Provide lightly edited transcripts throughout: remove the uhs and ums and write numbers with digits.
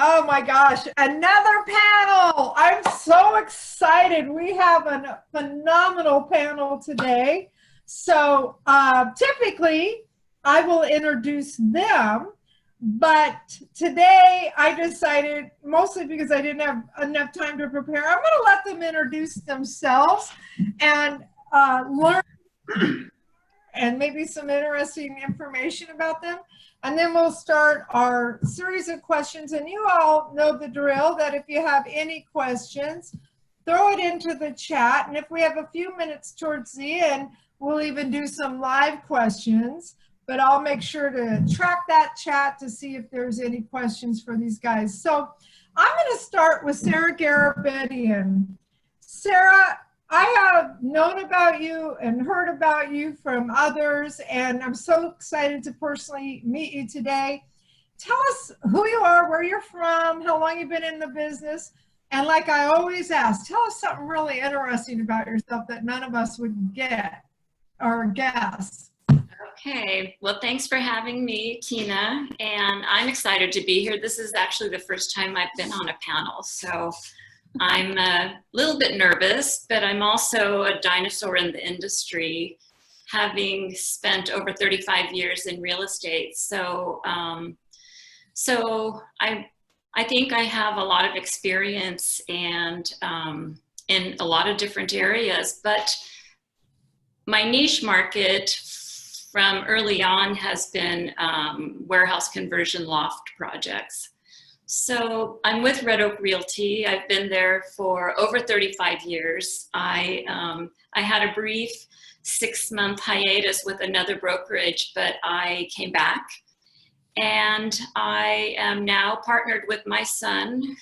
Oh my gosh, another panel. I'm so excited. We have a phenomenal panel today. So typically I will introduce them, but today I decided, mostly because I didn't have enough time to prepare, I'm going to let them introduce themselves and learn and maybe some interesting information about them. And then we'll start our series of questions. And you all know the drill, that if you have any questions, throw it into the chat. And if we have a few minutes towards the end, we'll even do some live questions. But I'll make sure to track that chat to see if there's any questions for these guys. So I'm going to start with Sara Garabedian. Sara, I have known about you and heard about you from others, and I'm so excited to personally meet you today. Tell us who you are, where you're from, how long you've been in the business, and like I always ask, tell us something really interesting about yourself that none of us would get or guess. Okay, well, thanks for having me, Tina, and I'm excited to be here. This is actually the first time I've been on a panel, so I'm a little bit nervous, but I'm also a dinosaur in the industry, having spent over 35 years in real estate. So, I think I have a lot of experience and in a lot of different areas, but my niche market from early on has been warehouse conversion loft projects. So I'm with Red Oak Realty. I've been there for over 35 years. I had a brief 6-month hiatus with another brokerage, but I came back. And I am now partnered with my son,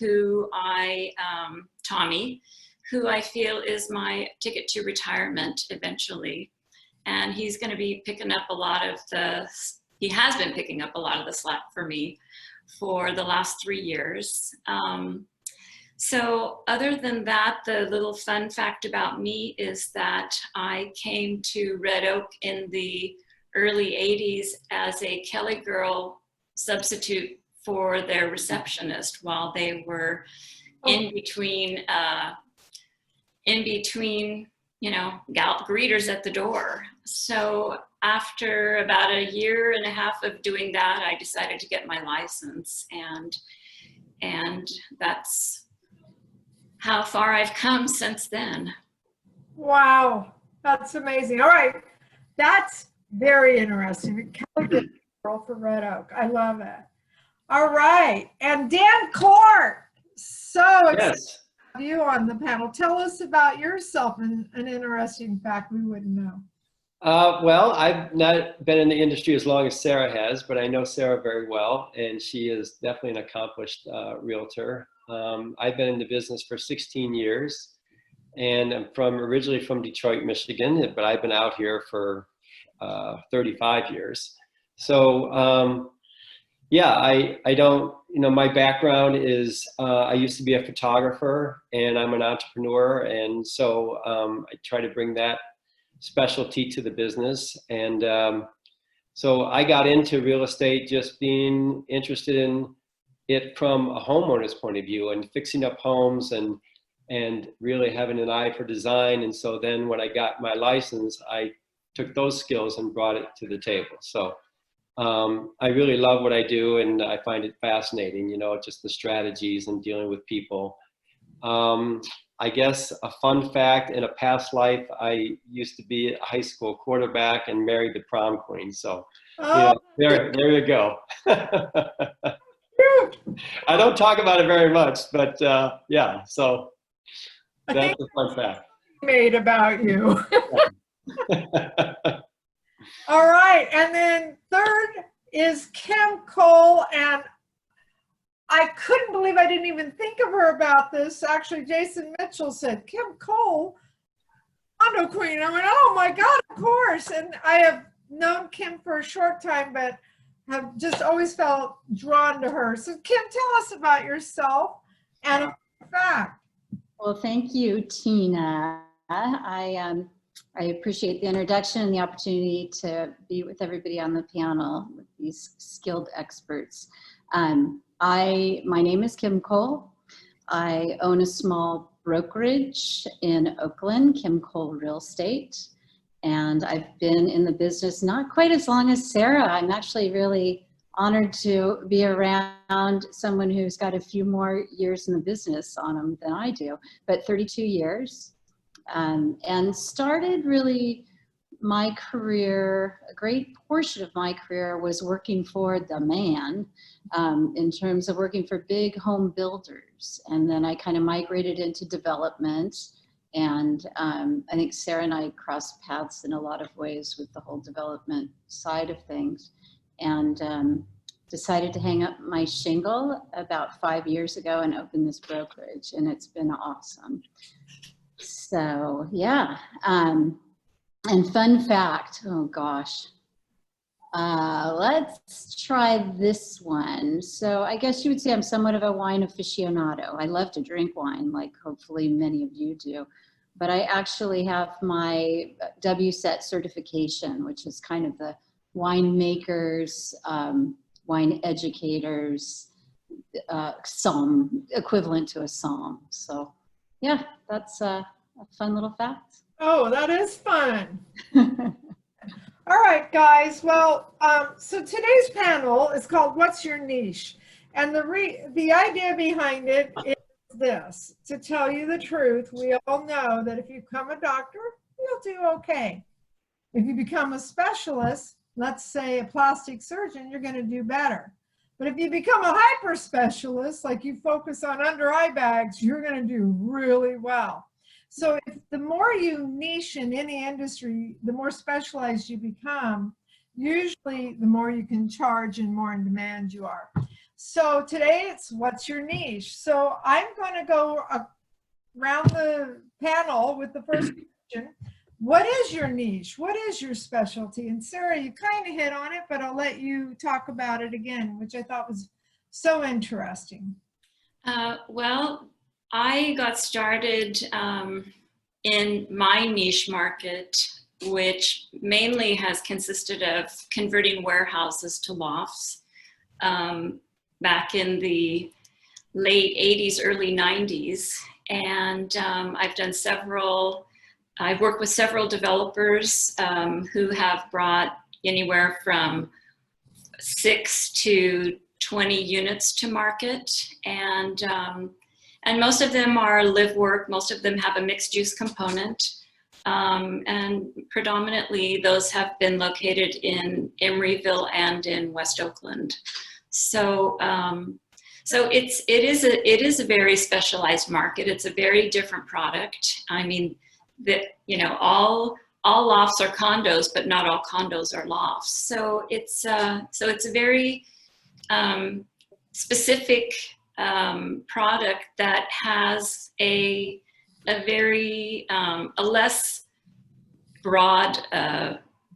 Tommy, who I feel is my ticket to retirement eventually. And he's going to be picking up he has been picking up a lot of the slack for me for the last 3 years. So other than that, the little fun fact about me is that I came to Red Oak in the early 80s as a Keller girl substitute for their receptionist while they were in between, you know, greeters at the door. So after about 1.5 years of doing that, I decided to get my license, and that's how far I've come since then. Wow, that's amazing. All right, that's very interesting. Kelly girl for Red Oak. I love it. All right, and Dan Clark. So excited to have you on the panel. Tell us about yourself and an interesting fact we wouldn't know. Well, I've not been in the industry as long as Sara has, but I know Sara very well, and she is definitely an accomplished realtor. I've been in the business for 16 years, and I'm originally from Detroit, Michigan, but I've been out here for 35 years. So, yeah, I don't, you know, my background is I used to be a photographer, and I'm an entrepreneur, and so I try to bring that specialty to the business. And so I got into real estate just being interested in it from a homeowner's point of view and fixing up homes and really having an eye for design. And so then when I got my license, I took those skills and brought it to the table. So I really love what I do, and I find it fascinating, you know, just the strategies and dealing with people. I guess a fun fact, in a past life, I used to be a high school quarterback and married the prom queen. So yeah, there you go. I don't talk about it very much, but yeah, so that's a fun fact. Made about you. All right, and then third is Kim Cole, and I couldn't believe I didn't even think of her about this. Actually, Jason Mitchell said, Kim Cole, condo queen. I went, oh my God, of course. And I have known Kim for a short time, but have just always felt drawn to her. So Kim, tell us about yourself and a fact. Well, thank you, Tina. I appreciate the introduction and the opportunity to be with everybody on the panel with these skilled experts. My name is Kim Cole. I own a small brokerage in Oakland, Kim Cole Real Estate. And I've been in the business not quite as long as Sara. I'm actually really honored to be around someone who's got a few more years in the business on them than I do, but 32 years. And started really my career, a great portion of my career was working for the man in terms of working for big home builders. And then I kind of migrated into development. And I think Sara and I crossed paths in a lot of ways with the whole development side of things. And decided to hang up my shingle about 5 years ago and open this brokerage. And it's been awesome. So yeah. And fun fact, oh gosh, let's try this one. So I guess you would say I'm somewhat of a wine aficionado. I love to drink wine, like hopefully many of you do. But I actually have my WSET certification, which is kind of the winemakers, wine educators, equivalent to a psalm. So yeah, that's a fun little fact. Oh, that is fun. All right, guys. Well, so today's panel is called "What's Your Niche?" And the idea behind it is this: to tell you the truth, we all know that if you become a doctor, you'll do okay. If you become a specialist, let's say a plastic surgeon, you're going to do better. But if you become a hyper specialist, like you focus on under eye bags, you're going to do really well. So the more you niche in any industry, the more specialized you become, usually the more you can charge and more in demand you are. So today it's what's your niche? So I'm going to go around the panel with the first question. What is your niche? What is your specialty? And Sara, you kind of hit on it, but I'll let you talk about it again, which I thought was so interesting. Well, I got started in my niche market, which mainly has consisted of converting warehouses to lofts back in the late 80s, early 90s. And I've worked with several developers who have brought anywhere from 6 to 20 units to market. And most of them are live work. Most of them have a mixed use component. And predominantly those have been located in Emeryville and in West Oakland. So it is a very specialized market. It's a very different product. I mean, all lofts are condos, but not all condos are lofts. So it's a very specific product that has a less broad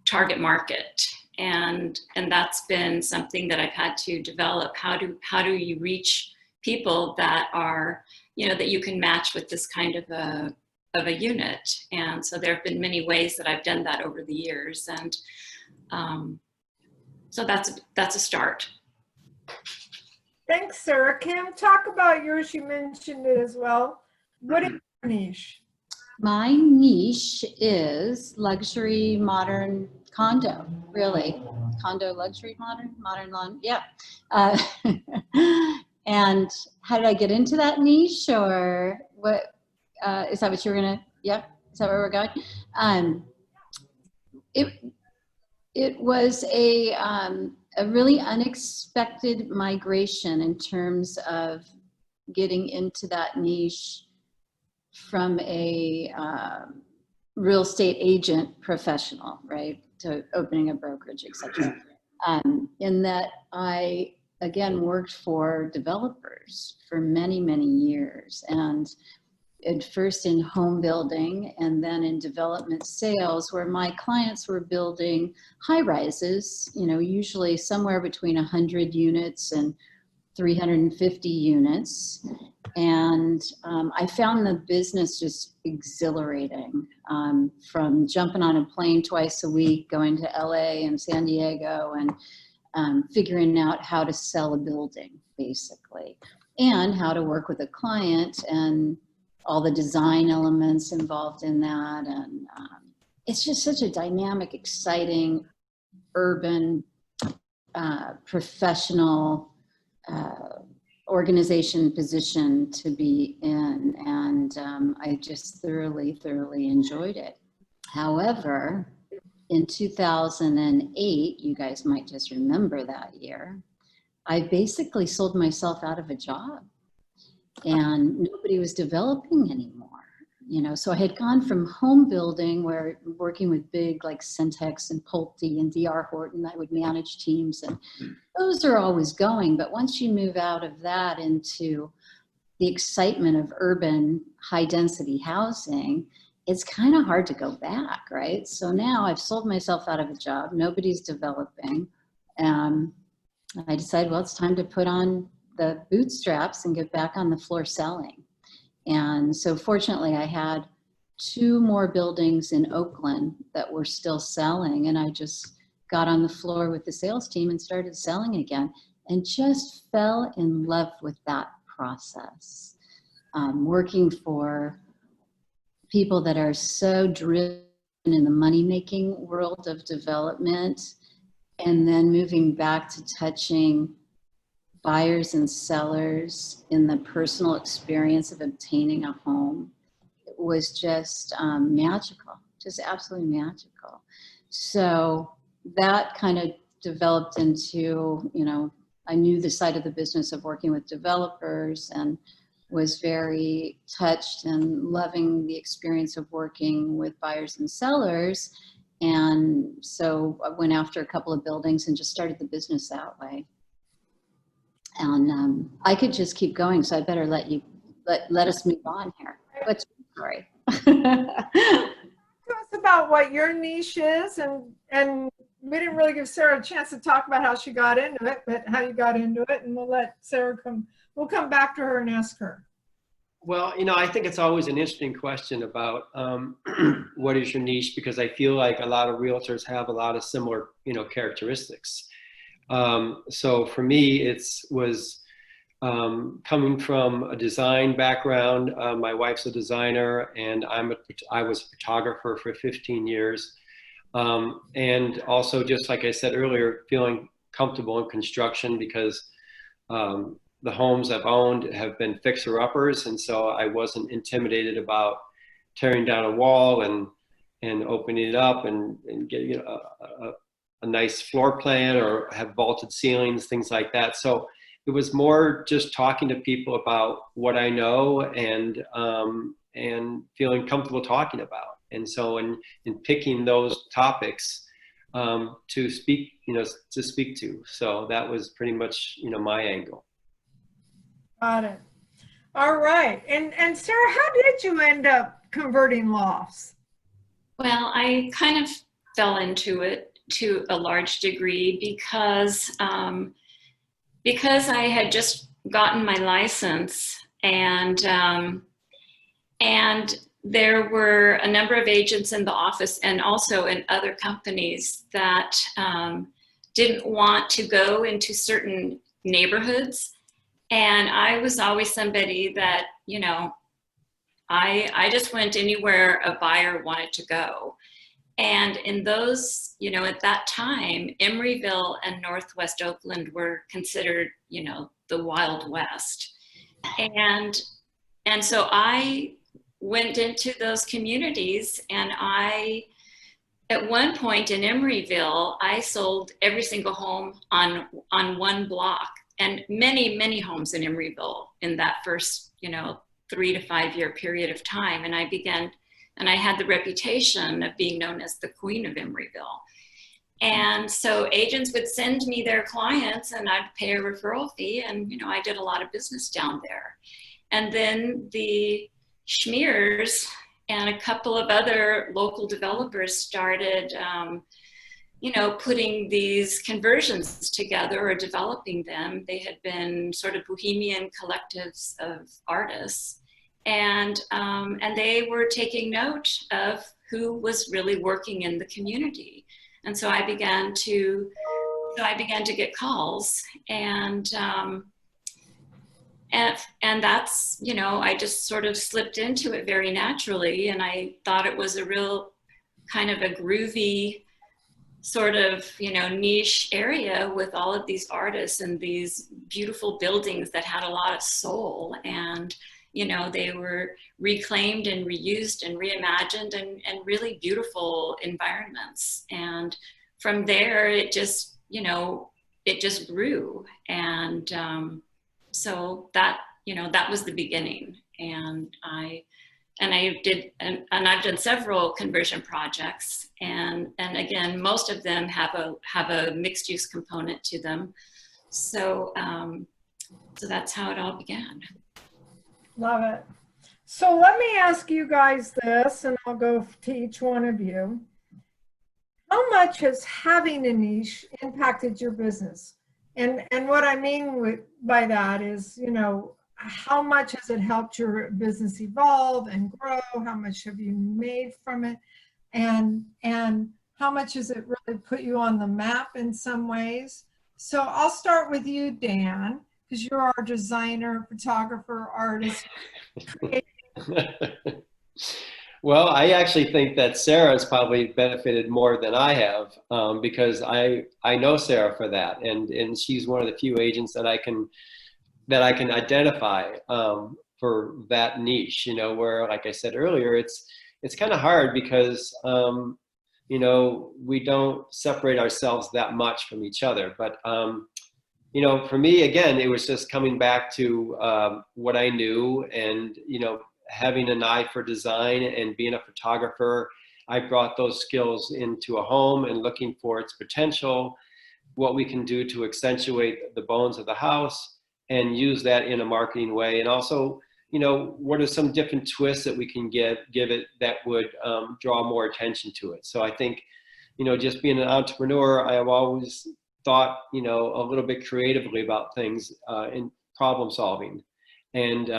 target market, and that's been something that I've had to develop. How do you reach people that are, that you can match with this kind of a unit? And so there have been many ways that I've done that over the years, and so that's a start. Thanks, Sara. Kim, talk about yours. You mentioned it as well. What is your niche? My niche is luxury modern condo, really. Condo, luxury modern lawn, yeah. And how did I get into that niche, or what? Is that what you're gonna, yeah? Is that where we're going? It was a really unexpected migration in terms of getting into that niche from a real estate agent professional, right, to opening a brokerage, etc. In that I, again, worked for developers for many, many years, and at first in home building and then in development sales, where my clients were building high rises, usually somewhere between 100 units and 350 units. And I found the business just exhilarating, from jumping on a plane twice a week, going to LA and San Diego, and figuring out how to sell a building, basically, and how to work with a client and all the design elements involved in that. And it's just such a dynamic, exciting, urban, professional organization position to be in. And I just thoroughly enjoyed it. However, in 2008, you guys might just remember that year, I basically sold myself out of a job and nobody was developing anymore. You know, so I had gone from home building, where working with big like Centex and Pulte and DR Horton, I would manage teams, and those are always going. But once you move out of that into the excitement of urban high density housing, it's kind of hard to go back, right? So now I've sold myself out of a job, nobody's developing. I decided, well, it's time to put on the bootstraps and get back on the floor selling. And so fortunately I had 2 more buildings in Oakland that were still selling, and I just got on the floor with the sales team and started selling again, and just fell in love with that process. Working for people that are so driven in the money-making world of development, and then moving back to touching buyers and sellers in the personal experience of obtaining a home, it was just magical, just absolutely magical. So that kind of developed into, you know, I knew the side of the business of working with developers and was very touched and loving the experience of working with buyers and sellers. And so I went after a couple of buildings and just started the business that way. And I could just keep going, so I better let us move on here. What's your story? Tell us about what your niche is, and we didn't really give Sara a chance to talk about how she got into it, but how you got into it, and we'll let Sara we'll come back to her and ask her. Well, you know, I think it's always an interesting question about what is your niche, because I feel like a lot of realtors have a lot of similar, you know, characteristics. So for me, it was coming from a design background. My wife's a designer, and I was a photographer for 15 years. And also, just like I said earlier, feeling comfortable in construction, because the homes I've owned have been fixer-uppers, and so I wasn't intimidated about tearing down a wall and opening it up and getting a nice floor plan, or have vaulted ceilings, things like that. So it was more just talking to people about what I know and feeling comfortable talking about. And so in picking those topics to speak to. So that was pretty much, you know, my angle. Got it. All right. And Sara, how did you end up converting lofts? Well, I kind of fell into it to a large degree because I had just gotten my license, and there were a number of agents in the office and also in other companies that didn't want to go into certain neighborhoods. And I was always somebody that, you know, I just went anywhere a buyer wanted to go. And in those, you know, at that time, Emeryville and Northwest Oakland were considered, you know, the Wild West. And so I went into those communities, and at one point in Emeryville, I sold every single home on one block, and many homes in Emeryville in that first, you know, 3 to 5 year period of time. And I had the reputation of being known as the Queen of Emeryville. And so agents would send me their clients, and I'd pay a referral fee, and, you know, I did a lot of business down there. And then the Schmears and a couple of other local developers started, you know, putting these conversions together or developing them. They had been sort of bohemian collectives of artists, and they were taking note of who was really working in the community. And so I began to get calls, and and that's, you know, I just sort of slipped into it very naturally, and I thought it was a real kind of a groovy sort of, you know, niche area with all of these artists and these beautiful buildings that had a lot of soul, and you know, they were reclaimed and reused and reimagined, and really beautiful environments. And from there, it just, you know, it just grew. And so that, you know, that was the beginning. And I've done several conversion projects, and again, most of them have a mixed use component to them. So so that's how it all began. Love it. So let me ask you guys this, and I'll go to each one of you. How much has having a niche impacted your business? And what I mean by that is, you know, how much has it helped your business evolve and grow? How much have you made from it? And how much has it really put you on the map in some ways? So I'll start with you, Dan, because you're our designer, photographer, artist. Well, I actually think that Sarah's probably benefited more than I have, because I know Sara for that, and she's one of the few agents that I can identify for that niche. You know, where, like I said earlier, it's kind of hard because you know, we don't separate ourselves that much from each other, but you know, for me, again, it was just coming back to what I knew, and, you know, having an eye for design and being a photographer. I brought those skills into a home and looking for its potential, what we can do to accentuate the bones of the house and use that in a marketing way. And also, you know, what are some different twists that we can give it that would draw more attention to it. So I think, you know, just being an entrepreneur, I have always thought, you know, a little bit creatively about things in problem solving, and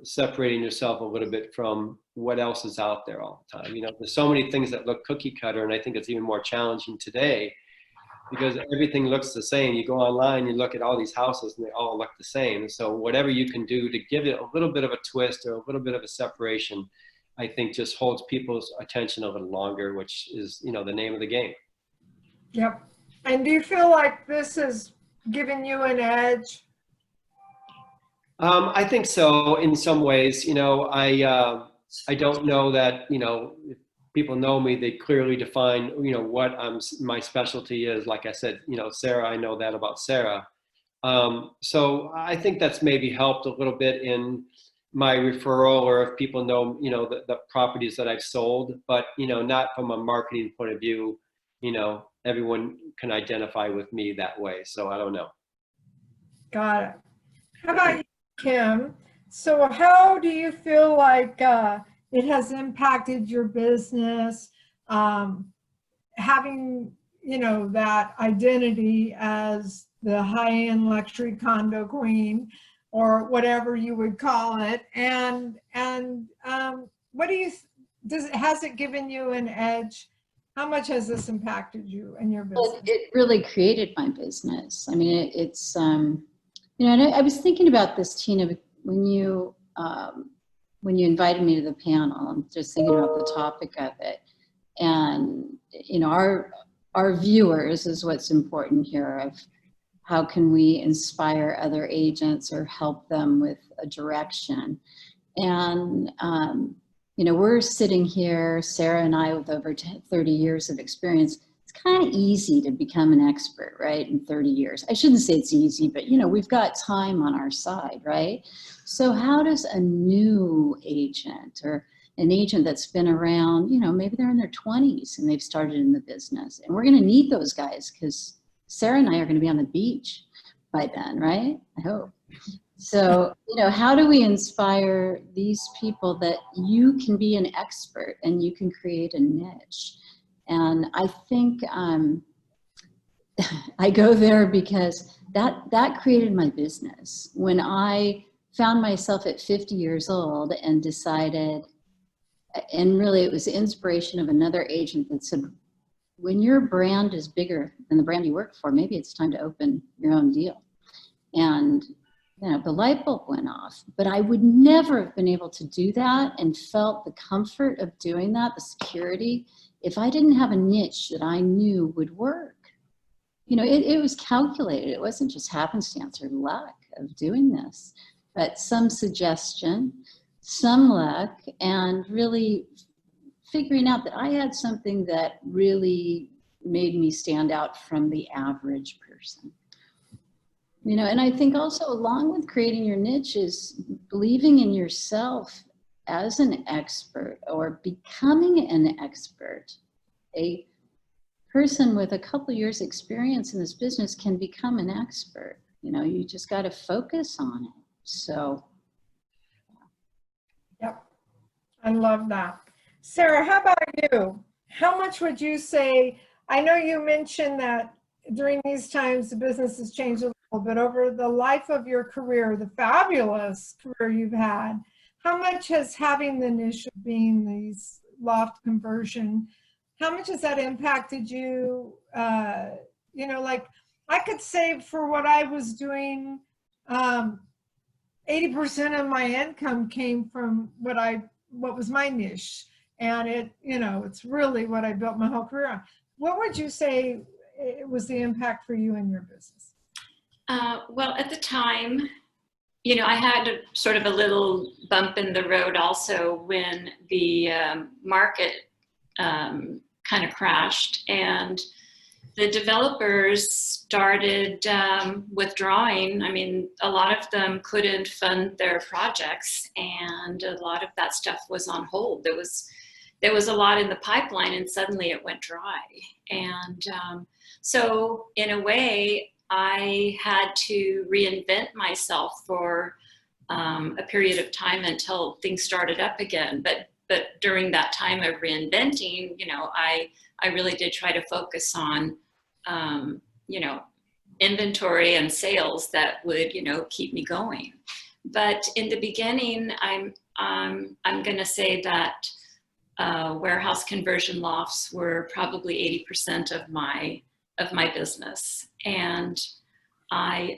separating yourself a little bit from what else is out there all the time. You know, there's so many things that look cookie cutter, and I think it's even more challenging today because everything looks the same. You go online, you look at all these houses and they all look the same. So whatever you can do to give it a little bit of a twist or a little bit of a separation, I think just holds people's attention a little longer, which is, you know, the name of the game. Yep. And do you feel like this has given you an edge? I think so in some ways. You know, I don't know that, you know, if people know me, they clearly define, you know, what my specialty is. Like I said, you know, Sara, I know that about Sara. So I think that's maybe helped a little bit in my referral, or if people know, you know, the properties that I've sold, but, you know, not from a marketing point of view. You know, everyone can identify with me that way. So I don't know. Got it. How about you, Kim? So how do you feel like it has impacted your business, having, you know, that identity as the high-end luxury condo queen, or whatever you would call it, and what do you has it given you an edge? How much has this impacted you and your business? Well, it really created my business. I mean, it's you know, and I was thinking about this, Tina, when you invited me to the panel. I'm just thinking about the topic of it, and you know, our viewers is what's important here. Of how can we inspire other agents or help them with a direction, and you know, we're sitting here, Sara and I, with over 30 years of experience. It's kind of easy to become an expert, right, in 30 years. I shouldn't say it's easy, but, you know, we've got time on our side, right? So how does a new agent, or an agent that's been around, you know, maybe they're in their 20s and they've started in the business, and we're going to need those guys because Sara and I are going to be on the beach by then, right? I hope. So, you know, how do we inspire these people that you can be an expert and you can create a niche? And I think I go there because that created my business. When I found myself at 50 years old and decided, and really it was the inspiration of another agent that said, when your brand is bigger than the brand you work for, maybe it's time to open your own deal. And you know, the light bulb went off. But I would never have been able to do that and felt the comfort of doing that, the security, if I didn't have a niche that I knew would work. You know, it was calculated. It wasn't just happenstance or luck of doing this, but some suggestion, some luck, and really figuring out that I had something that really made me stand out from the average person. You know, and I think also along with creating your niche is believing in yourself as an expert or becoming an expert. A person with a couple years experience in this business can become an expert. You know, you just got to focus on it. So. Yep. I love that. Sara, how about you? How much would you say, I know you mentioned that during these times the business has changed a little bit over the life of your career, the fabulous career you've had. How much has having the niche of being these loft conversion, how much has that impacted you? You know, like I could say for what I was doing, 80% of my income came from what was my niche. And it, you know, it's really what I built my whole career on. What would you say it was the impact for you in your business? Well, at the time, you know, I had sort of a little bump in the road also when the market kind of crashed and the developers started withdrawing. I mean, a lot of them couldn't fund their projects and a lot of that stuff was on hold. There was a lot in the pipeline and suddenly it went dry. And so in a way, I had to reinvent myself for a period of time until things started up again. But during that time of reinventing, you know, I really did try to focus on, you know, inventory and sales that would, you know, keep me going. But in the beginning, I'm going to say that warehouse conversion lofts were probably 80% of my business. And I,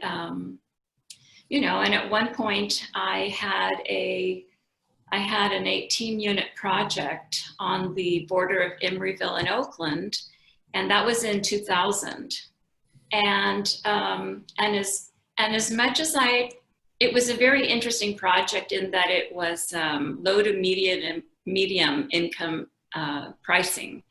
you know, and at one point I had an 18-unit project on the border of Emeryville and Oakland, and that was in 2000. And as much as it was a very interesting project in that it was low to medium income pricing.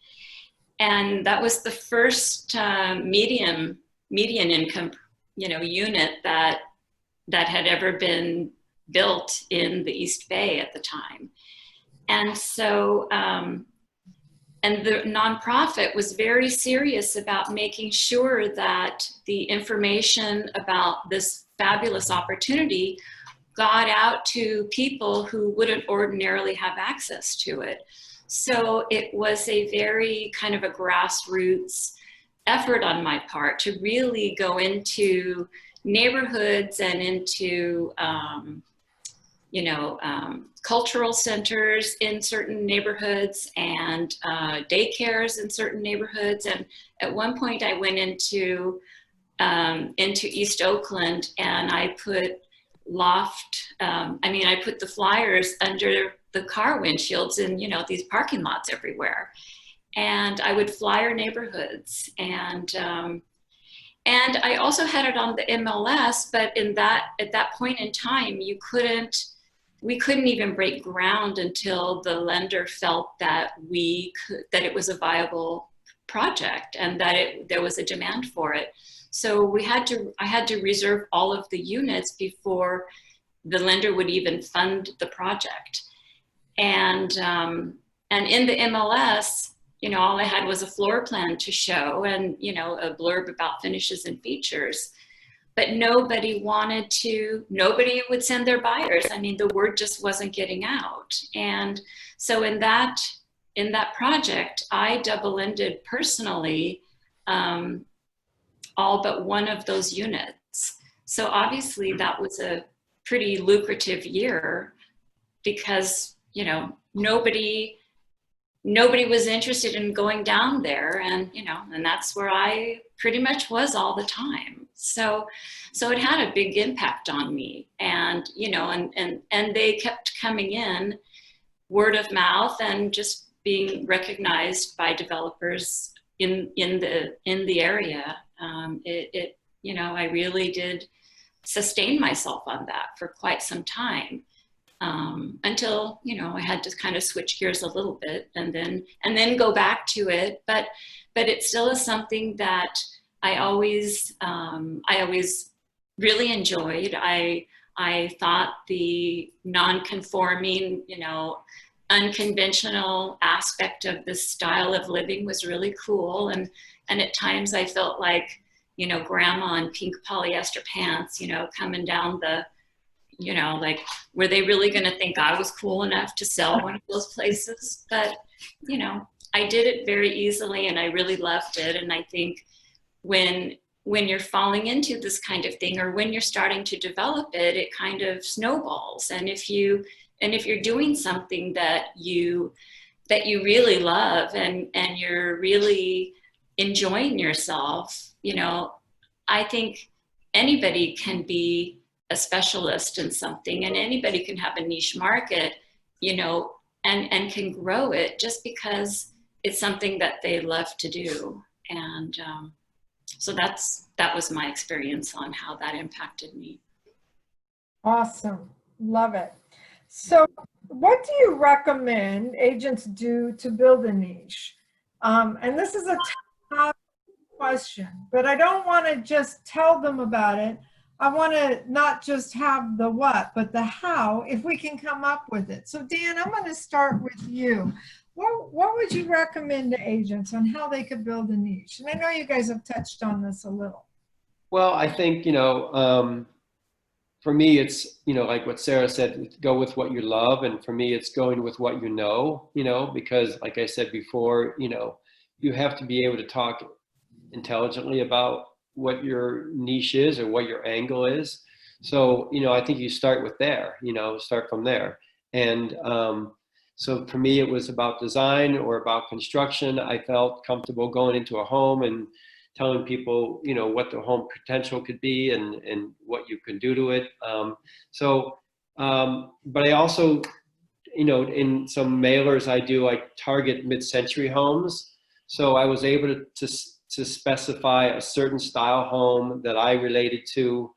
And that was the first median income, you know, unit that had ever been built in the East Bay at the time. And so, and the nonprofit was very serious about making sure that the information about this fabulous opportunity got out to people who wouldn't ordinarily have access to it. So it was a very kind of a grassroots effort on my part to really go into neighborhoods and into, you know, cultural centers in certain neighborhoods and daycares in certain neighborhoods. And at one point I went into East Oakland and I put I put the flyers under the car windshields in, you know, these parking lots everywhere. And I would flyer neighborhoods. And I also had it on the MLS, but at that point in time, we couldn't even break ground until the lender felt that it was a viable project and that there was a demand for it. So I had to reserve all of the units before the lender would even fund the project. And in the MLS, you know, all I had was a floor plan to show and, you know, a blurb about finishes and features, but nobody would send their buyers. I mean, the word just wasn't getting out. And so in that project, I double-ended personally, all but one of those units. So obviously that was a pretty lucrative year because, you know, nobody nobody was interested in going down there. And, you know, and that's where I pretty much was all the time. So it had a big impact on me. And, you know, and they kept coming in word of mouth and just being recognized by developers in the area. You know, I really did sustain myself on that for quite some time, until, you know, I had to kind of switch gears a little bit and then go back to it. But it still is something that I always really enjoyed. I thought the non-conforming, you know, unconventional aspect of this style of living was really cool. And at times I felt like, you know, grandma in pink polyester pants, you know, coming down the, you know, like, were they really going to think I was cool enough to sell one of those places? But, you know, I did it very easily and I really loved it. And I think when you're falling into this kind of thing, or when you're starting to develop it, it kind of snowballs. And if you're doing something that you really love and you're really enjoying yourself, you know, I think anybody can be a specialist in something, and anybody can have a niche market, you know, and can grow it just because it's something that they love to do. And so that was my experience on how that impacted me. Awesome. Love it. So what do you recommend agents do to build a niche? And this is a tough question, but I don't want to just tell them about it. I want to not just have the what, but the how, if we can come up with it. So Dan, I'm going to start with you. What would you recommend to agents on how they could build a niche? And I know you guys have touched on this a little. Well, I think, you know, for me, it's, you know, like what Sara said, go with what you love. And for me, it's going with what you know, because like I said before, you know, you have to be able to talk intelligently about what your niche is or what your angle is. So, you know, I think you start with there, you know, start from there. And so for me, it was about design or about construction. I felt comfortable going into a home and telling people, you know, what the home potential could be and what you can do to it. But I also, you know, in some mailers I target mid-century homes. So I was able to specify a certain style home that I related to.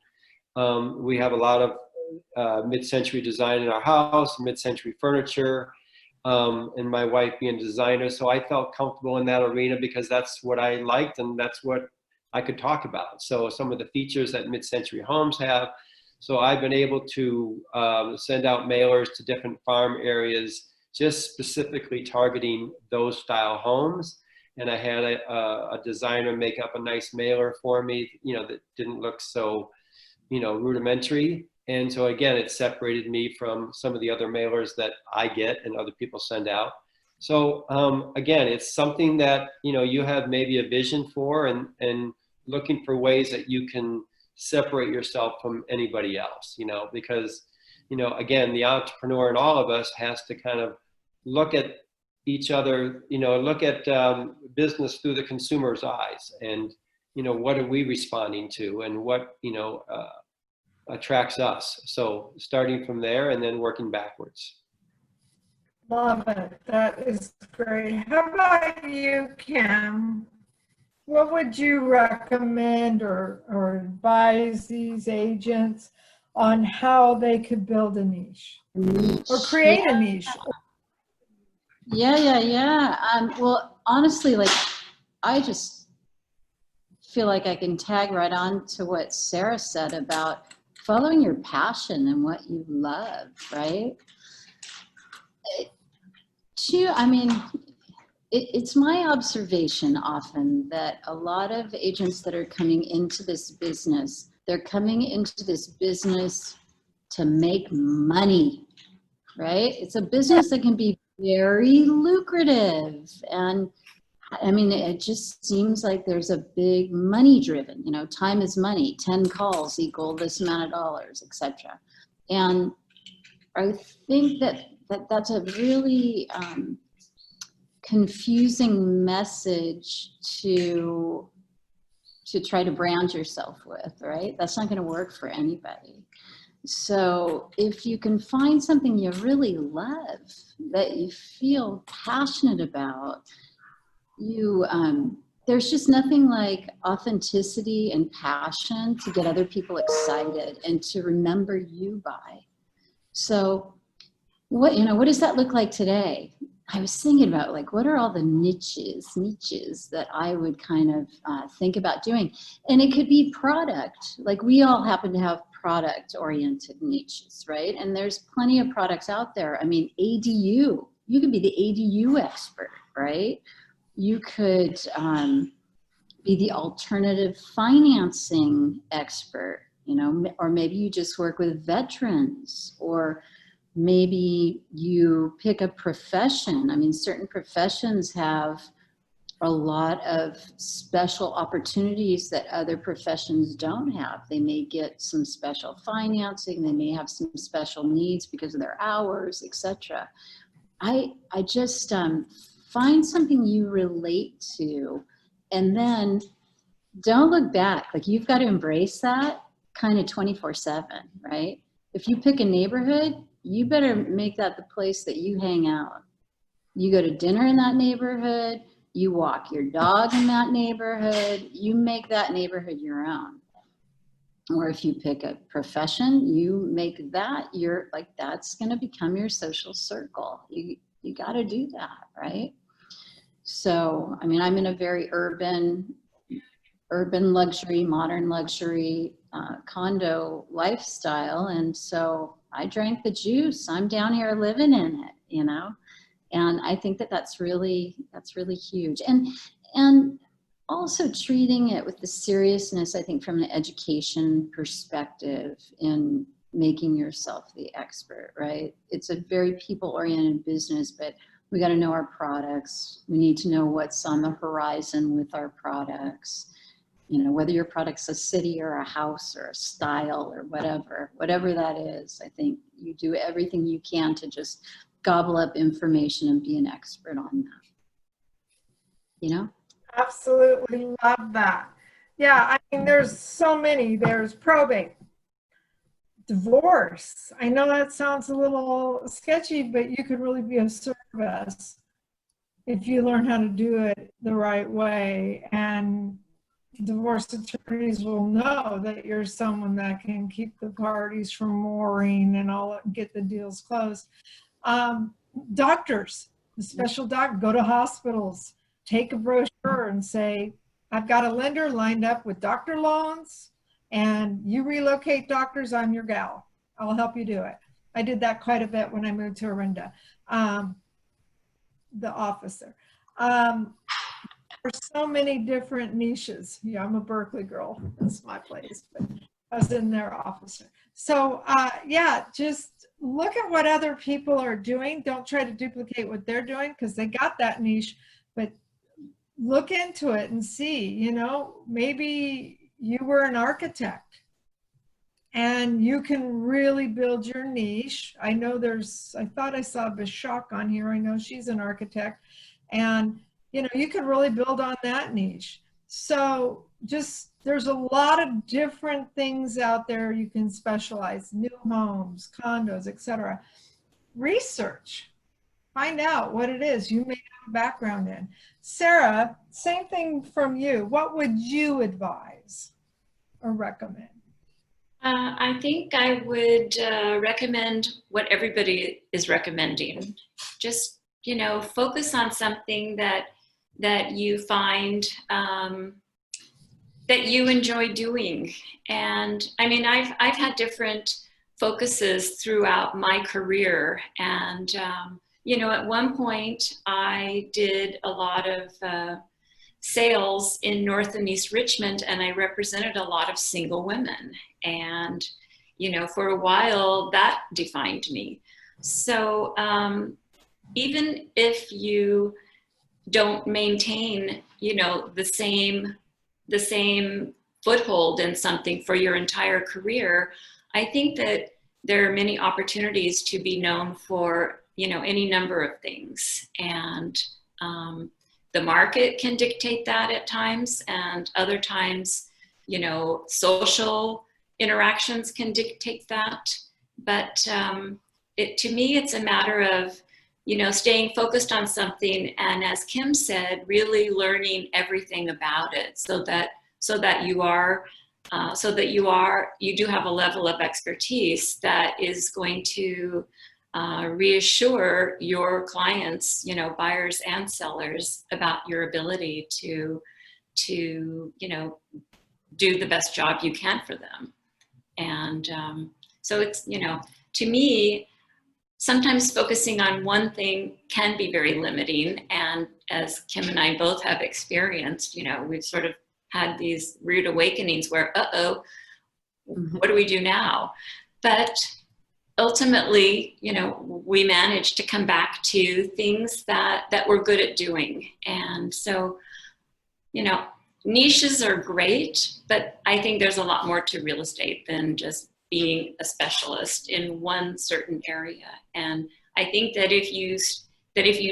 We have a lot of mid-century design in our house, mid-century furniture, and my wife being a designer. So I felt comfortable in that arena because that's what I liked and that's what I could talk about. So some of the features that mid-century homes have. So I've been able to send out mailers to different farm areas, just specifically targeting those style homes. And I had a designer make up a nice mailer for me, you know, that didn't look so, you know, rudimentary. And so again, it separated me from some of the other mailers that I get and other people send out. So again, it's something that, you know, you have maybe a vision for and looking for ways that you can separate yourself from anybody else, you know, because, you know, again, the entrepreneur in all of us has to kind of look at each other, you know, look at business through the consumer's eyes and, you know, what are we responding to and what, you know, attracts us. So starting from there and then working backwards. Love it. That is great. How about you, Kim? What would you recommend or advise these agents on how they could build a niche or create a niche? Yeah. Well, honestly, like, I just feel like I can tag right on to what Sara said about following your passion and what you love, right? It's my observation often that a lot of agents that are coming into this business, they're coming into this business to make money, right? It's a business that can be very lucrative. And I mean, it just seems like there's a big money driven, you know, time is money, 10 calls equal this amount of dollars, etc. And I think that's a really confusing message to try to brand yourself with, right? That's not going to work for anybody. So if you can find something you really love, that you feel passionate about, there's just nothing like authenticity and passion to get other people excited and to remember you by. So what does that look like today? I was thinking about, like, what are all the niches that I would kind of think about doing? And it could be product. Like, we all happen to have product oriented niches, right? And there's plenty of products out there. I mean, ADU, you could be the ADU expert, right? You could be the alternative financing expert, or maybe you just work with veterans, or maybe you pick a profession. I mean, certain professions have a lot of special opportunities that other professions don't have. They may get some special financing, they may have some special needs because of their hours, etc. I just find something you relate to, and then don't look back. Like, you've got to embrace that kind of 24/7, right? If you pick a neighborhood, you better make that the place that you hang out. You go to dinner in that neighborhood, you walk your dog in that neighborhood, you make that neighborhood your own. Or if you pick a profession, you make that that's going to become your social circle. You got to do that, right? So, I mean, I'm in a very urban luxury, modern luxury condo lifestyle. And so I drank the juice. I'm down here living in it, and I think that that's really huge. And also treating it with the seriousness, I think, from an education perspective in making yourself the expert, right? It's a very people-oriented business, but we got to know our products. We need to know what's on the horizon with our products. Whether your product's a city or a house or a style or whatever that is, I think you do everything you can to just gobble up information and be an expert on that. Absolutely love that. Yeah, I mean, there's so many. There's probate, divorce. I know that sounds a little sketchy, but you could really be of service if you learn how to do it the right way. And divorce attorneys will know that you're someone that can keep the parties from warring and get the deals closed. Doctors, the special doctor, go to hospitals, take a brochure and say, I've got a lender lined up with doctor loans, and you relocate doctors, I'm your gal. I'll help you do it. I did that quite a bit when I moved to Orinda, the office there. There's so many different niches. Yeah, I'm a Berkeley girl. That's my place, but I was in their office. So yeah, just look at what other people are doing. Don't try to duplicate what they're doing because they got that niche, but look into it and see, maybe you were an architect and you can really build your niche. I know I thought I saw Bishak on here. I know she's an architect, and you can really build on that niche. So there's a lot of different things out there you can specialize, new homes, condos, etc. Research, find out what it is you may have a background in. Sara, same thing from you. What would you advise or recommend? I think I would recommend what everybody is recommending. Just, focus on something that you find that you enjoy doing. And I mean, I've had different focuses throughout my career. And, at one point I did a lot of sales in North and East Richmond, and I represented a lot of single women. And, for a while that defined me. So even if you don't maintain, the same foothold in something for your entire career, I think that there are many opportunities to be known for, any number of things. And The market can dictate that at times, and other times, you know, social interactions can dictate that. But to me, it's a matter of, you know, staying focused on something, and as Kim said, really learning everything about it, so that you do have a level of expertise that is going to reassure your clients, you know, buyers and sellers, about your ability to you know, do the best job you can for them. And so it's, you know, to me, sometimes focusing on one thing can be very limiting. And as Kim and I both have experienced, you know, we've sort of had these rude awakenings where, what do we do now? But ultimately, you know, we managed to come back to things that we're good at doing. And so, you know, niches are great, but I think there's a lot more to real estate than just being a specialist in one certain area. And I think that if you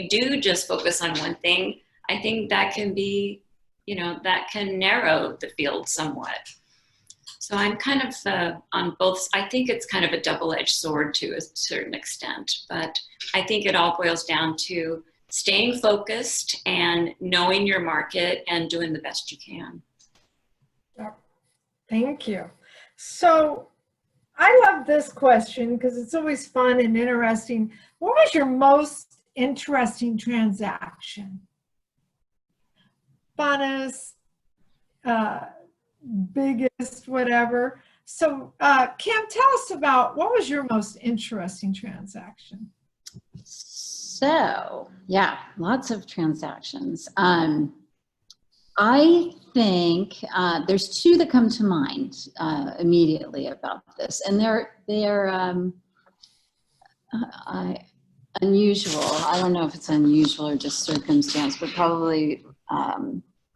do just focus on one thing, I think that can be, you know, that can narrow the field somewhat. So I'm kind of on both. I think it's kind of a double-edged sword to a certain extent, but I think it all boils down to staying focused and knowing your market and doing the best you can. Thank you. So I love this question because it's always fun and interesting. What was your most interesting transaction? Funnest, biggest, whatever. So Kim, tell us about, what was your most interesting transaction? So, yeah, lots of transactions. I think there's two that come to mind immediately about this, and they're unusual. I don't know if it's unusual or just circumstance, but probably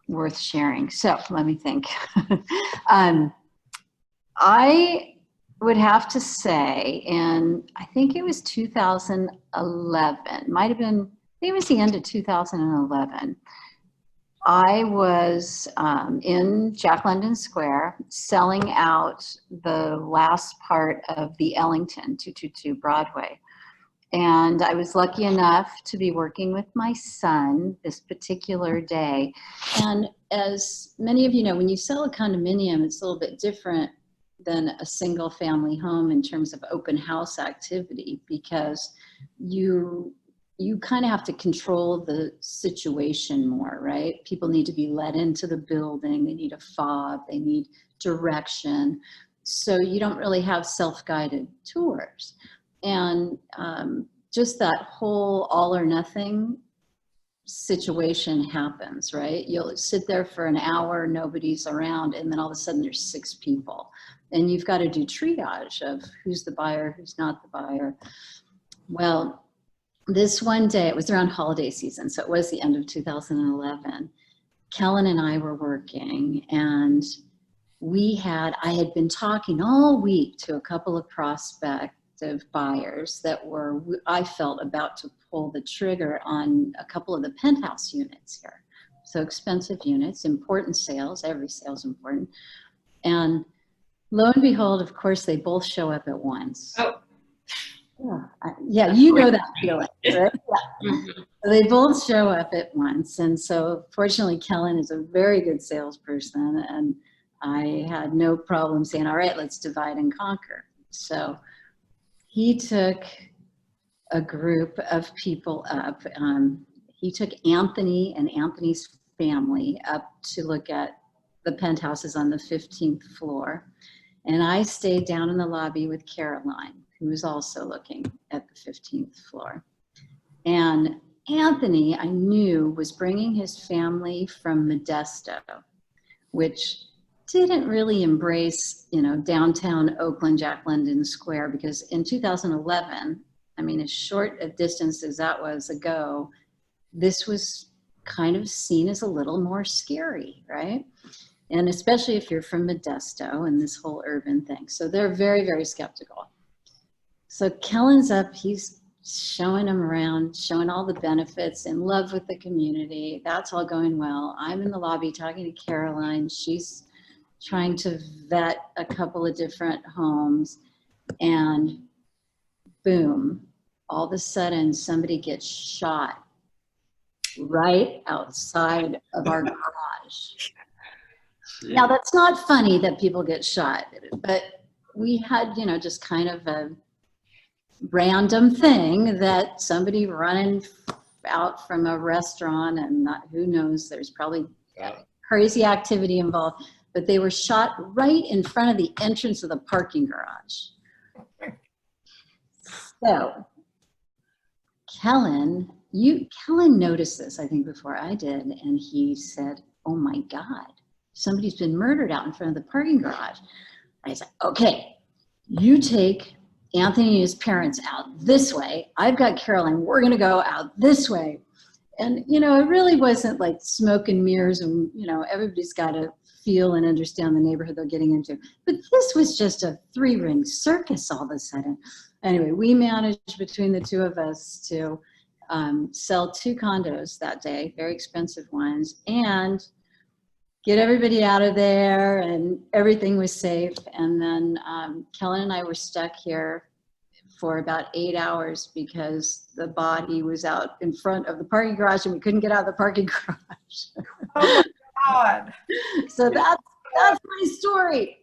worth sharing. So let me think. I would have to say, and I think it was 2011, might have been, I think it was the end of 2011. I was in Jack London Square selling out the last part of the Ellington 222 Broadway. And I was lucky enough to be working with my son this particular day. And as many of you know, when you sell a condominium, it's a little bit different than a single family home in terms of open house activity, because you kind of have to control the situation more, right? People need to be let into the building. They need a fob. They need direction. So you don't really have self-guided tours. And just that whole all or nothing situation happens, right? You'll sit there for an hour, nobody's around, and then all of a sudden there's 6 people. And you've got to do triage of who's the buyer, who's not the buyer. Well, this one day, it was around holiday season, so it was the end of 2011. Kellen and I were working, and I had been talking all week to a couple of prospective buyers that were, I felt, about to pull the trigger on a couple of the penthouse units here. So expensive units, important sales, every sale's important. And lo and behold, of course, they both show up at once. Oh. Yeah, you know that feeling, right? Yeah. Mm-hmm. They both show up at once. And so fortunately, Kellen is a very good salesperson, and I had no problem saying, all right, let's divide and conquer. So he took a group of people up. He took Anthony and Anthony's family up to look at the penthouses on the 15th floor. And I stayed down in the lobby with Caroline, who was also looking at the 15th floor. And Anthony, I knew, was bringing his family from Modesto, which didn't really embrace, you know, downtown Oakland, Jack London Square, because in 2011, I mean, as short a distance as that was ago, this was kind of seen as a little more scary, right? And especially if you're from Modesto and this whole urban thing. So they're very, very skeptical. So Kellen's up, he's showing them around, showing all the benefits, in love with the community. That's all going well. I'm in the lobby talking to Caroline. She's trying to vet a couple of different homes, and boom, all of a sudden somebody gets shot right outside of our garage. Now, that's not funny that people get shot, but we had, you know, just kind of a random thing that somebody running out from a restaurant, and not, who knows, there's probably crazy activity involved, but they were shot right in front of the entrance of the parking garage. So Kellen noticed this, I think, before I did, and he said, "Oh my God, somebody's been murdered out in front of the parking garage." I said, "Okay, you take Anthony and his parents out this way. I've got Caroline, we're gonna go out this way." And, you know, it really wasn't like smoke and mirrors and, you know, everybody's got to feel and understand the neighborhood they're getting into. But this was just a 3-ring circus all of a sudden. Anyway, we managed between the two of us to sell 2 condos that day, very expensive ones, and get everybody out of there, and everything was safe. And then Kellen and I were stuck here for about 8 hours because the body was out in front of the parking garage and we couldn't get out of the parking garage. Oh my God. So that's my story.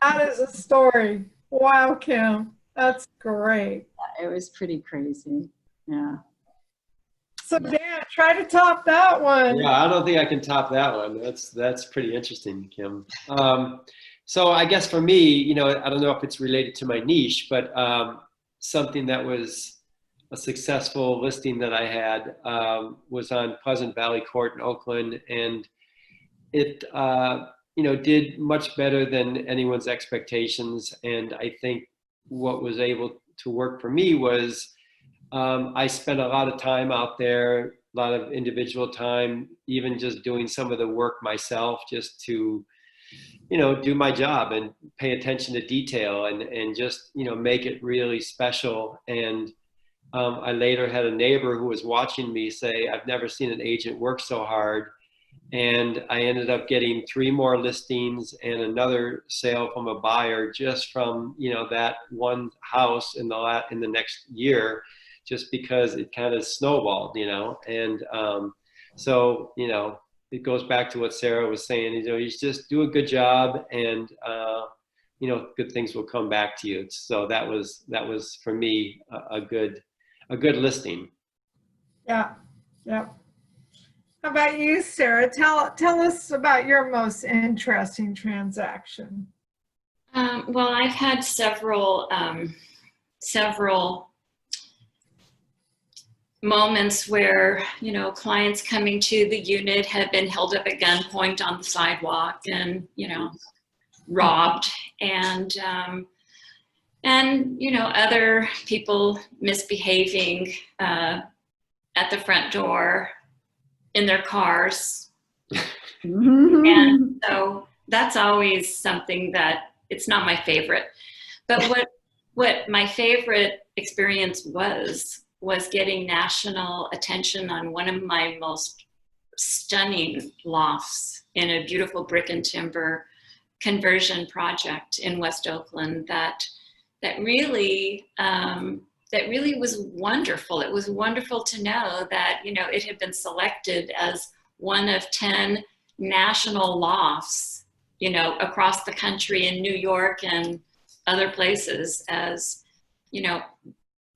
That is a story. Wow, Kim. That's great. It was pretty crazy. Yeah. So Dan, try to top that one. Yeah, I don't think I can top that one. That's pretty interesting, Kim. So I guess for me, you know, I don't know if it's related to my niche, but something that was a successful listing that I had was on Pleasant Valley Court in Oakland, and it you know, did much better than anyone's expectations. And I think what was able to work for me was I spent a lot of time out there, a lot of individual time, even just doing some of the work myself, just to, you know, do my job and pay attention to detail and just, you know, make it really special. And I later had a neighbor who was watching me say, "I've never seen an agent work so hard." And I ended up getting 3 more listings and another sale from a buyer just from, you know, that one house in the next year, just because it kind of snowballed, you know. And so, you know, it goes back to what Sara was saying, you know, you just do a good job, and you know, good things will come back to you. So that was for me a good listing. Yeah. Yeah. How about you, Sara? Tell us about your most interesting transaction. Well, I've had several moments where, you know, clients coming to the unit have been held up at gunpoint on the sidewalk and, you know, robbed, and you know, other people misbehaving at the front door in their cars. And so that's always something that, it's not my favorite. But what my favorite experience was getting national attention on one of my most stunning lofts in a beautiful brick and timber conversion project in West Oakland that really was wonderful. It was wonderful to know that, you know, it had been selected as one of 10 national lofts, you know, across the country in New York and other places, as, you know,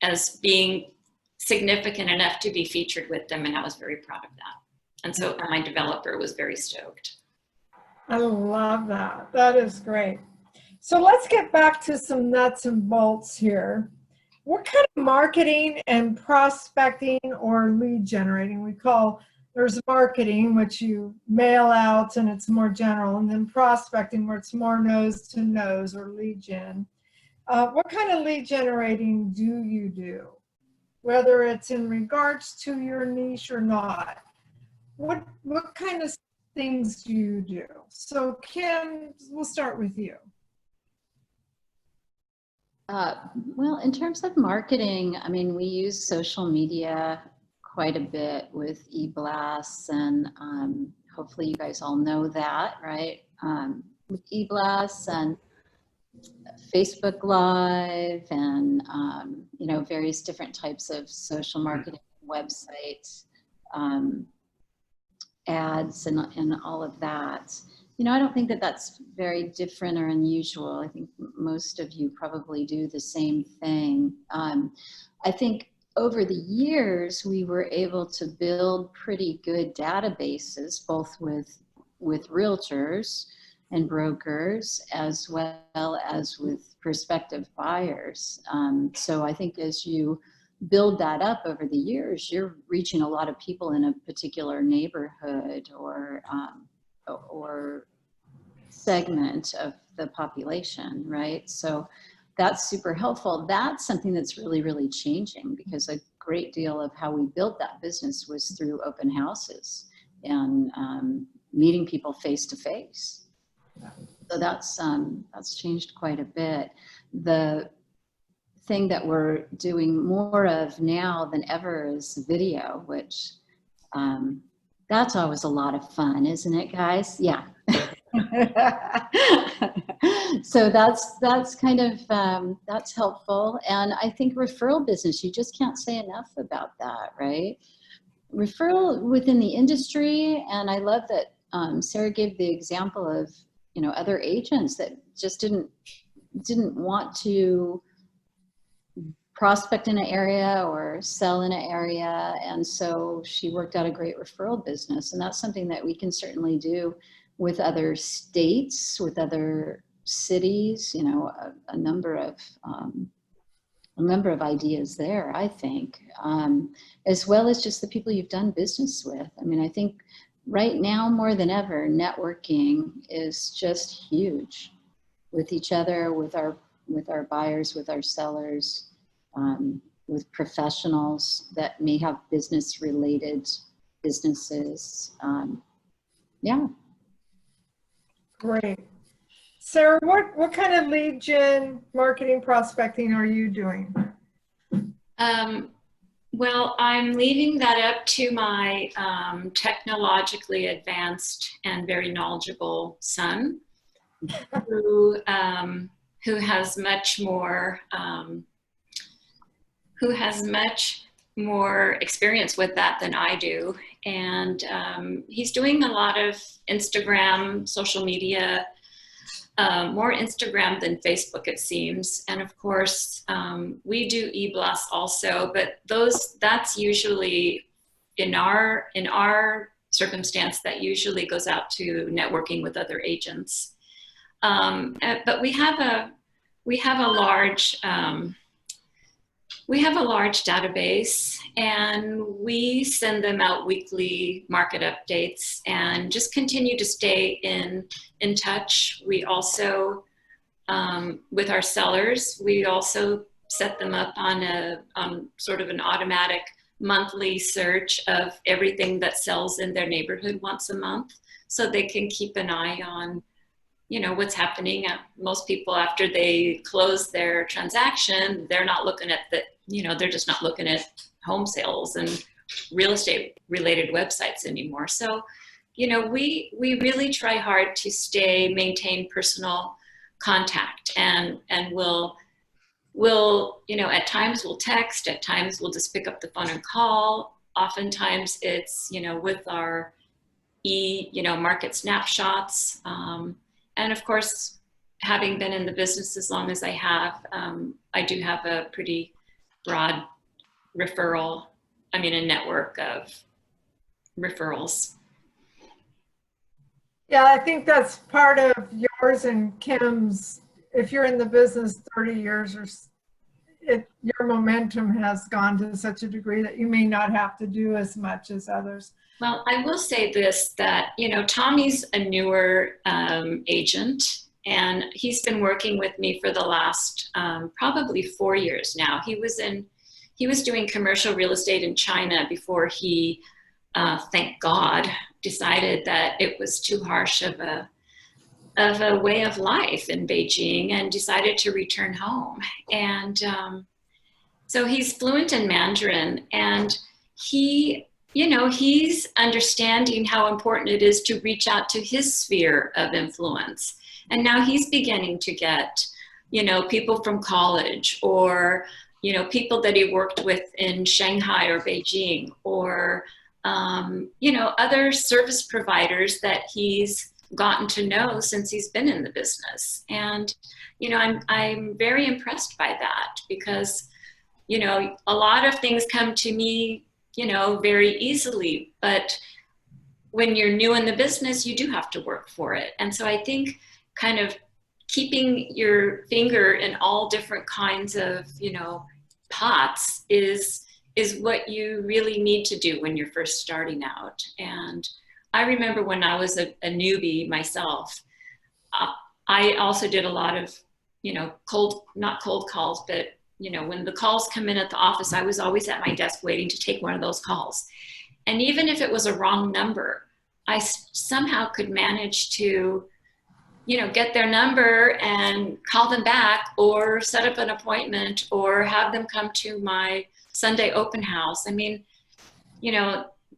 as being significant enough to be featured with them. And I was very proud of that. And so my developer was very stoked. I love that. That is great. So let's get back to some nuts and bolts here. What kind of marketing and prospecting or lead generating we call, there's marketing, which you mail out and it's more general, and then prospecting where it's more nose to nose or lead gen. What kind of lead generating do you do? Whether it's in regards to your niche or not. What kind of things do you do? So Kim, we'll start with you. Well, in terms of marketing, I mean, we use social media quite a bit with eBlasts, and hopefully you guys all know that, right? With eBlasts and Facebook Live and, you know, various different types of social marketing websites, ads and all of that. You know, I don't think that that's very different or unusual. I think most of you probably do the same thing. I think over the years, we were able to build pretty good databases, both with realtors and brokers, as well as with prospective buyers. So I think as you build that up over the years, you're reaching a lot of people in a particular neighborhood or segment of the population, right? So that's super helpful. That's something that's really, really changing, because a great deal of how we built that business was through open houses and meeting people face to face. So that's changed quite a bit. The thing that we're doing more of now than ever is video, which that's always a lot of fun, isn't it, guys? Yeah. So that's kind of that's helpful. And I think referral business, you just can't say enough about that, right? Referral within the industry, and I love that Sara gave the example of, you know, other agents that just didn't want to prospect in an area or sell in an area, and so she worked out a great referral business. And that's something that we can certainly do with other states, with other cities, you know, a number of ideas there, I think, as well as just the people you've done business with. I mean, I think right now more than ever, networking is just huge with each other, with our buyers, with our sellers, with professionals that may have business-related businesses. Yeah. Great. Sara, what kind of lead gen marketing prospecting are you doing? Well, I'm leaving that up to my technologically advanced and very knowledgeable son, who has much more experience with that than I do. And he's doing a lot of Instagram, social media, more Instagram than Facebook, it seems. And of course, we do e-blasts also, but that's usually in our circumstance, that usually goes out to networking with other agents. But we have a large database, and we send them out weekly market updates and just continue to stay in touch. We also, with our sellers, we also set them up on sort of an automatic monthly search of everything that sells in their neighborhood once a month, so they can keep an eye on, you know, what's happening. Most people, after they close their transaction, they're not looking at the, you know, they're just not looking at home sales and real estate related websites anymore. So, you know, we really try hard to maintain personal contact, and we'll, you know, at times we'll text, at times we'll just pick up the phone and call. Oftentimes it's, you know, with our market snapshots. And of course, having been in the business as long as I have, I do have a pretty broad a network of referrals. Yeah, I think that's part of yours and Kim's. If you're in the business 30 years, your momentum has gone to such a degree that you may not have to do as much as others. Well, I will say this, that, you know, Tommy's a newer agent, and he's been working with me for the last probably 4 years now. He was doing commercial real estate in China before he, thank God, decided that it was too harsh of a way of life in Beijing and decided to return home. And so he's fluent in Mandarin, and he's understanding how important it is to reach out to his sphere of influence. And now he's beginning to get, people from college, or, people that he worked with in Shanghai or Beijing, or, other service providers that he's gotten to know since he's been in the business. And, I'm very impressed by that, because, a lot of things come to me, very easily, but when you're new in the business, you do have to work for it. And so I think kind of keeping your finger in all different kinds of, pots is what you really need to do when you're first starting out. And I remember when I was a newbie myself, I also did a lot of, not cold calls, but when the calls come in at the office, I was always at my desk waiting to take one of those calls. And even if it was a wrong number, I somehow could manage to, get their number and call them back, or set up an appointment, or have them come to my Sunday open house. I mean,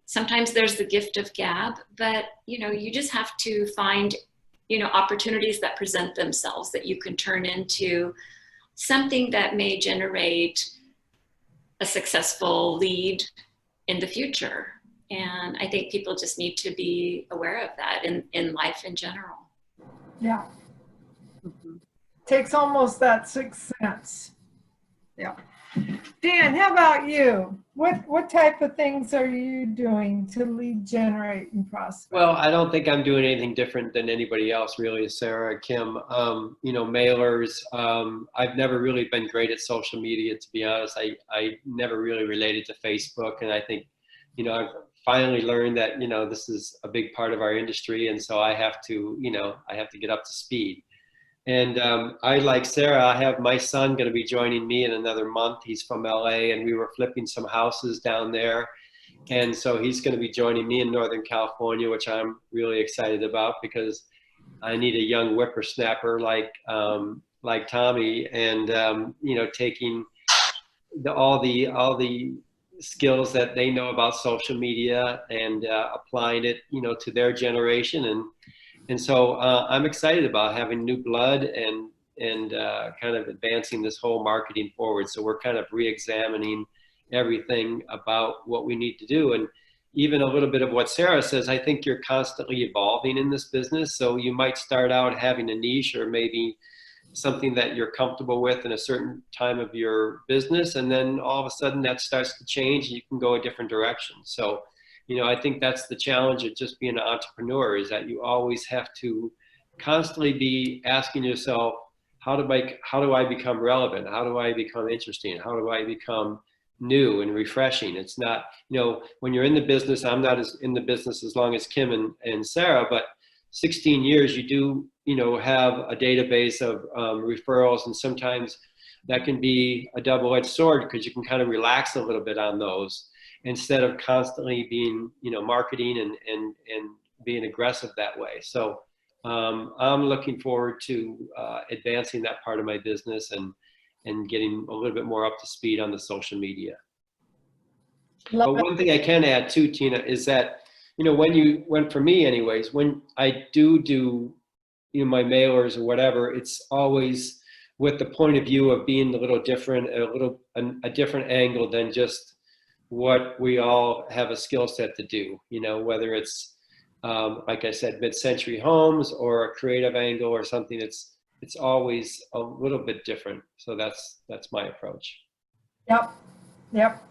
sometimes there's the gift of gab, but, you just have to find, opportunities that present themselves that you can turn into something that may generate a successful lead in the future. And I think people just need to be aware of that in life in general. Yeah. Takes almost that sixth sense. Yeah. Dan, how about you? What type of things are you doing to lead generate and prospect? Well, I don't think I'm doing anything different than anybody else, really, Sarah, Kim. Mailers. I've never really been great at social media, to be honest. I never really related to Facebook, and I think, I've finally learned that, this is a big part of our industry, and so I have to get up to speed. And I, like Sarah, I have my son going to be joining me in another month. He's from LA, and we were flipping some houses down there. And so he's going to be joining me in Northern California, which I'm really excited about, because I need a young whippersnapper like Tommy, and taking all the skills that they know about social media and applying it, to their generation. And so I'm excited about having new blood and kind of advancing this whole marketing forward. So we're kind of re-examining everything about what we need to do. And even a little bit of what Sara says, I think you're constantly evolving in this business. So you might start out having a niche, or maybe something that you're comfortable with in a certain time of your business. And then all of a sudden that starts to change, and you can go a different direction. So I think that's the challenge of just being an entrepreneur, is that you always have to constantly be asking yourself, how do I become relevant? How do I become interesting? How do I become new and refreshing? It's not, when you're in the business, I'm not in the business as long as Kim and Sara, but 16 years, you do, have a database of referrals, and sometimes that can be a double-edged sword, because you can kind of relax a little bit on those, instead of constantly being, marketing and being aggressive that way. So I'm looking forward to advancing that part of my business and getting a little bit more up to speed on the social media. But one thing I can add too, Tina, is that, when for me anyways, when I do my mailers or whatever, it's always with the point of view of being a little different, a different angle than just what we all have a skill set to do, whether it's, like I said, mid-century homes or a creative angle or something. It's always a little bit different. So that's my approach. Yep.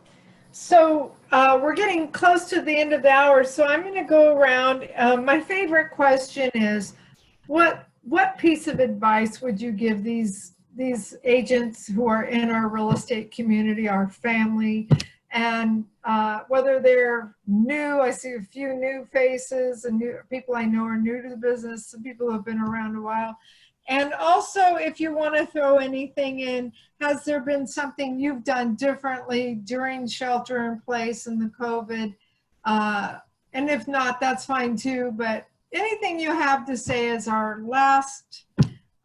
So we're getting close to the end of the hour, so I'm going to go around. My favorite question is, what piece of advice would you give these agents who are in our real estate community, our family, and whether they're new? I see a few new faces, and new people I know are new to the business, some people who have been around a while. And also, if you want to throw anything in, has there been something you've done differently during shelter in place and the COVID? And if not, that's fine too, but anything you have to say is our last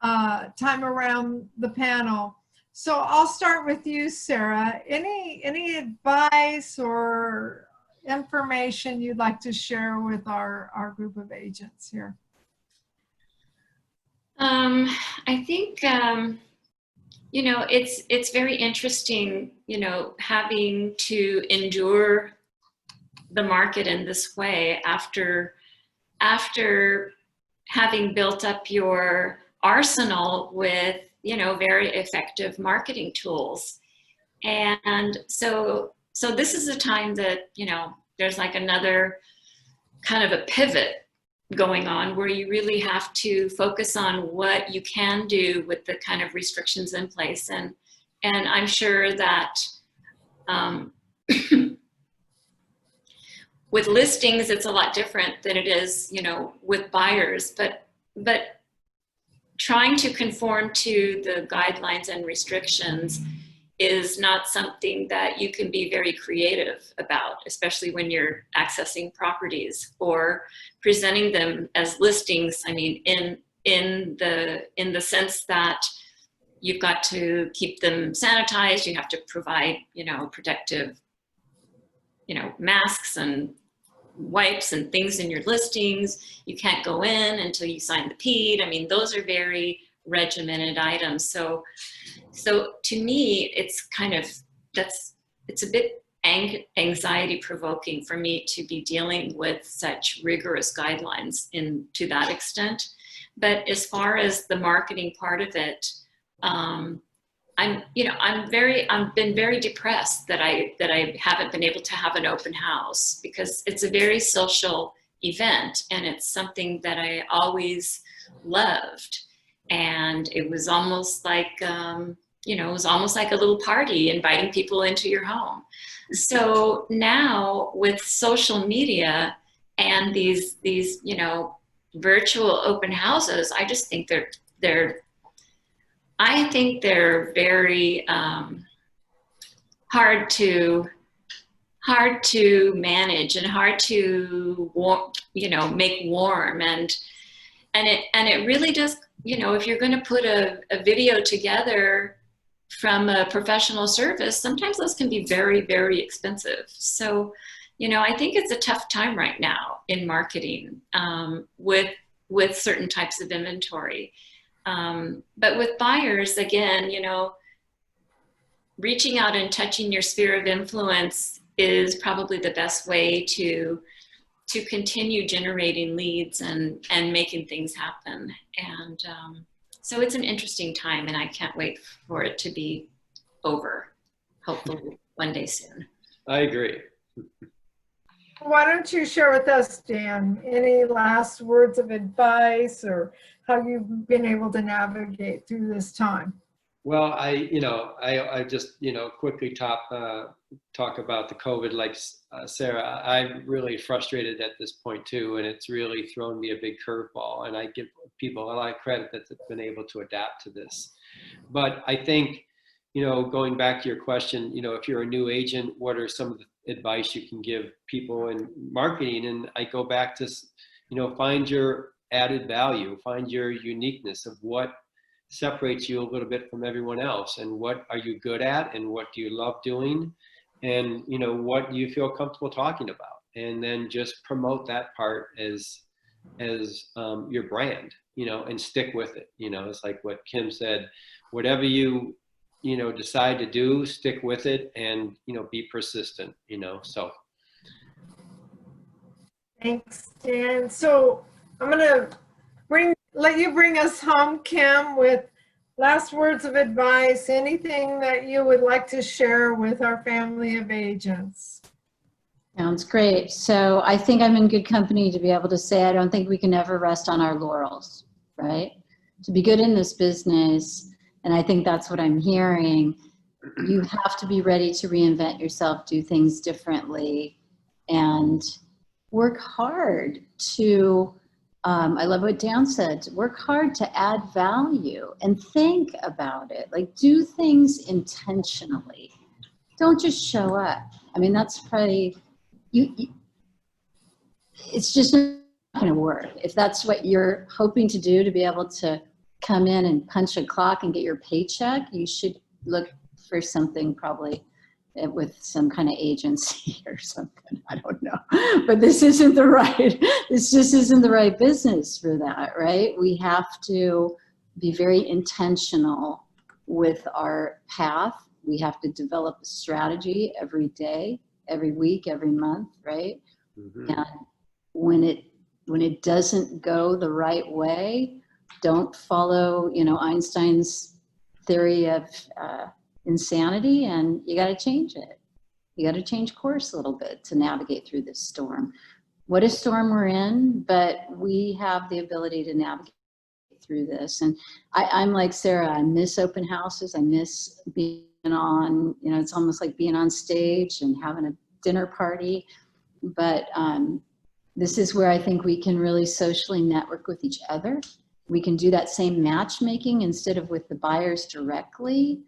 time around the panel. So I'll start with you, Sara. Any advice or information you'd like to share with our group of agents here? I think, you know, it's very interesting, you know, having to endure the market in this way after having built up your arsenal with, you know, very effective marketing tools. And so this is a time that, you know, there's like another kind of a pivot going on where you really have to focus on what you can do with the kind of restrictions in place. And I'm sure that with listings, it's a lot different than it is, you know, with buyers, but trying to conform to the guidelines and restrictions is not something that you can be very creative about, especially when you're accessing properties or presenting them as listings. I mean, in the sense that you've got to keep them sanitized, you have to provide, you know, protective, you know, masks and wipes and things in your listings. You can't go in until you sign the PED. I mean, those are very regimented items. So to me, it's kind of, it's a bit anxiety provoking for me to be dealing with such rigorous guidelines to that extent. But as far as the marketing part of it, I've been very depressed that I haven't been able to have an open house, because it's a very social event and it's something that I always loved. And it was almost like, you know, it was almost like a little party, inviting people into your home. So now with social media and these, you know, virtual open houses, I just think they're very hard to manage and hard to make warm, and it really does, you know, if you're going to put a video together from a professional service, sometimes those can be very, very expensive. So, you know, I think it's a tough time right now in marketing with certain types of inventory. But with buyers, again, you know, reaching out and touching your sphere of influence is probably the best way to continue generating leads and making things happen. And so it's an interesting time, and I can't wait for it to be over, hopefully one day soon. I agree. Why don't you share with us, Dan, any last words of advice or how you've been able to navigate through this time? Well, I just, you know, quickly talk about the COVID, like Sara. I'm really frustrated at this point too, and it's really thrown me a big curveball, and I give people a lot of credit that they've been able to adapt to this. But I think, you know, going back to your question, you know, if you're a new agent, what are some of the advice you can give people in marketing? And I go back to, you know, find your added value, find your uniqueness of what separates you a little bit from everyone else, and what are you good at, and what do you love doing, and, you know, what do you feel comfortable talking about, and then just promote that part as your brand, you know, and stick with it. You know, it's like what Kim said, whatever you know, decide to do, stick with it, and, you know, be persistent, you know, so. Thanks, Dan. So I'm gonna let you bring us home, Kim, with last words of advice, anything that you would like to share with our family of agents. Sounds great. So I think I'm in good company to be able to say I don't think we can ever rest on our laurels, right? To be good in this business, and I think that's what I'm hearing, you have to be ready to reinvent yourself, do things differently, and work hard to, I love what Dan said, work hard to add value and think about it. Like, do things intentionally. Don't just show up. I mean, that's probably, it's just going to work. If that's what you're hoping to do, to be able to come in and punch a clock and get your paycheck, you should look for something probably with some kind of agency or something. I don't know, but this just isn't the right business for that, right? We have to be very intentional with our path. We have to develop a strategy every day, every week, every month, right? Mhm. And when it doesn't go the right way, don't follow, Einstein's theory of insanity, and you got to change it. You got to change course a little bit to navigate through this storm. What a storm we're in, but we have the ability to navigate through this. And I'm like Sara, I miss open houses. I miss being on, it's almost like being on stage and having a dinner party. But this is where I think we can really socially network with each other. We can do that same matchmaking instead of with the buyers directly.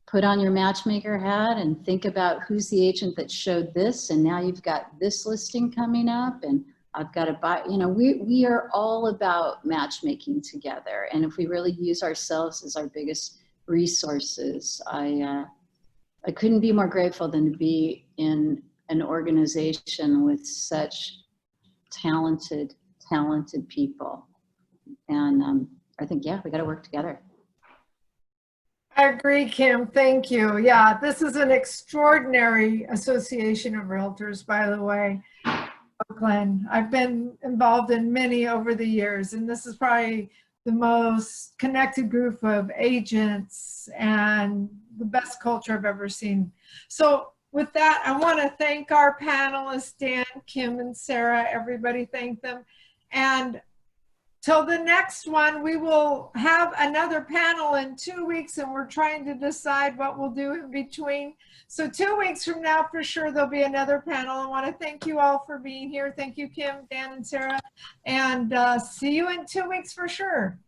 Put on your matchmaker hat and think about who's the agent that showed this, and now you've got this listing coming up, and I've got to buy. We are all about matchmaking together, and if we really use ourselves as our biggest resources, I couldn't be more grateful than to be in an organization with such talented people. And I think, yeah, we got to work together. I agree, Kim. Thank you. Yeah, this is an extraordinary association of realtors, by the way, Oakland. I've been involved in many over the years, and this is probably the most connected group of agents and the best culture I've ever seen. So with that, I want to thank our panelists, Dan, Kim, and Sara. Everybody thank them. And till the next one, we will have another panel in 2 weeks, and we're trying to decide what we'll do in between. So 2 weeks from now, for sure, there'll be another panel. I want to thank you all for being here. Thank you, Kim, Dan, and Sara. And see you in 2 weeks for sure.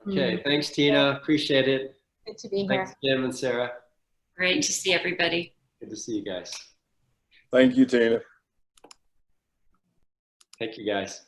Okay, thanks, Tina. Appreciate it. Good to be here. Thanks, Kim and Sara. Great to see everybody. Good to see you guys. Thank you, Tina. Thank you, guys.